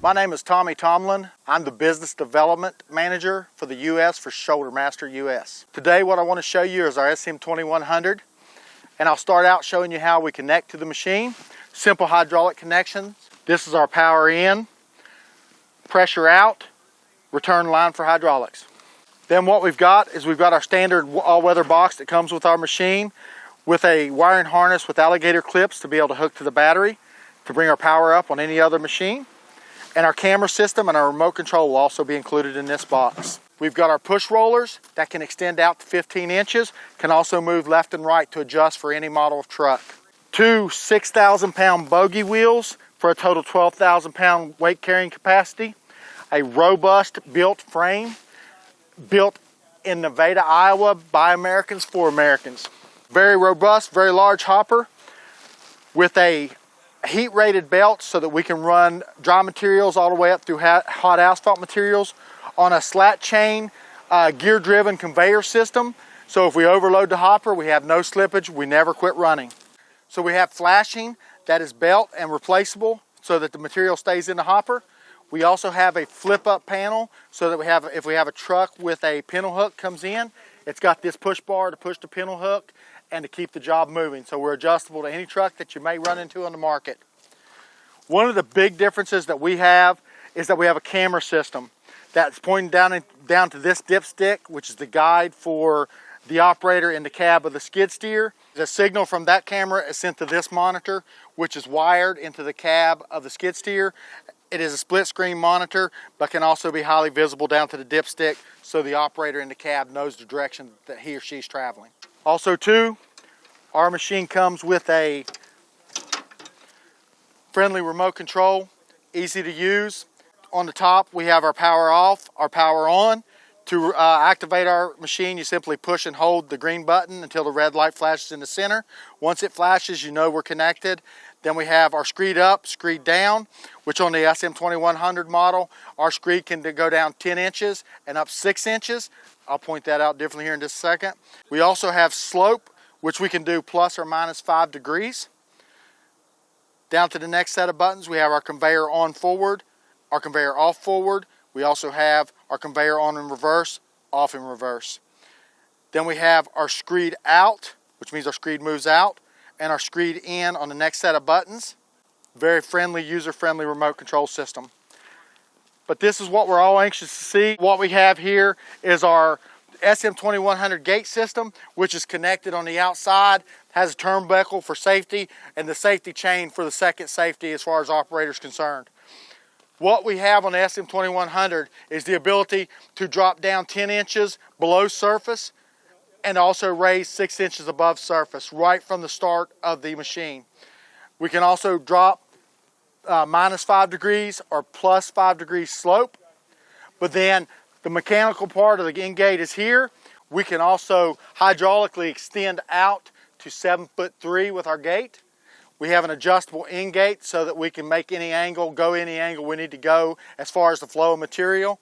My name is Tommy Tomlin. I'm the Business Development Manager for the U.S. for Shoulder Master US. Today what I want to show you is our SM2100, and I'll start out showing you how we connect to the machine. Simple hydraulic connections. This is our power in, pressure out, return line for hydraulics. Then what we've got is we've got our standard all-weather box that comes with our machine with a wiring harness with alligator clips to be able to hook to the battery to bring our power up on any other machine. And our camera system and our remote control will also be included in this box. We've got our push rollers that can extend out to 15 inches, can also move left and right to adjust for any model of truck. Two 6,000 pound bogie wheels for a total 12,000 pound weight carrying capacity. A robust built frame, built in Nevada, Iowa by Americans for Americans. Very robust, very large hopper with a heat rated belt so that we can run dry materials all the way up through hot asphalt materials on a slat chain gear driven conveyor system. So if we overload the hopper, we have no slippage, we never quit running. So we have flashing that is belt and replaceable so that the material stays in the hopper. We also have a flip up panel so that if we have a truck with a pintle hook comes in, it's got this push bar to push the pintle hook and to keep the job moving. So we're adjustable to any truck that you may run into on the market. One of the big differences that we have is that we have a camera system that's pointing down to this dipstick, which is the guide for the operator in the cab of the skid steer. The signal from that camera is sent to this monitor, which is wired into the cab of the skid steer. It is a split screen monitor, but can also be highly visible down to the dipstick so the operator in the cab knows the direction that he or she's traveling. Also too, our machine comes with a friendly remote control, easy to use. On the top we have our power off, our power on. To activate our machine, you simply push and hold the green button until the red light flashes in the center. Once it flashes, you know we're connected. Then we have our screed up, screed down, which on the SM2100 model, our screed can go down 10 inches and up 6 inches. I'll point that out differently here in just a second. We also have slope, which we can do plus or minus 5 degrees. Down to the next set of buttons, we have our conveyor on forward, our conveyor off forward. We also have our conveyor on in reverse, off in reverse. Then we have our screed out, which means our screed moves out, and our screed in on the next set of buttons. Very friendly, user-friendly remote control system. But this is what we're all anxious to see. What we have here is our SM2100 gate system, which is connected on the outside, has a turnbuckle for safety, and the safety chain for the second safety as far as operators concerned. What we have on the SM2100 is the ability to drop down 10 inches below surface and also raise 6 inches above surface right from the start of the machine. We can also drop minus 5 degrees or plus 5 degrees slope, but then the mechanical part of the in-gate is here. We can also hydraulically extend out to 7'3" with our gate. We have an adjustable in-gate so that we can make any angle, go any angle we need to go as far as the flow of material.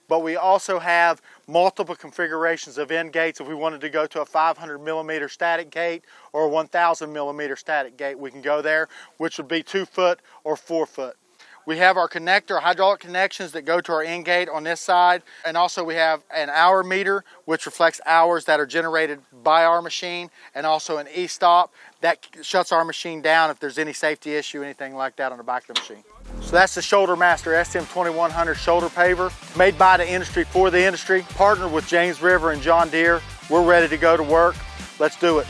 But we also have multiple configurations of end gates. If we wanted to go to a 500 millimeter static gate or a 1000 millimeter static gate, we can go there, which would be 2 foot or 4 foot. We have our connector, hydraulic connections that go to our end gate on this side. And also we have an hour meter, which reflects hours that are generated by our machine, and also an e-stop that shuts our machine down if there's any safety issue, anything like that on the back of the machine. So that's the Shoulder Master SM2100 shoulder paver, made by the industry for the industry, partnered with James River and John Deere. We're ready to go to work. Let's do it.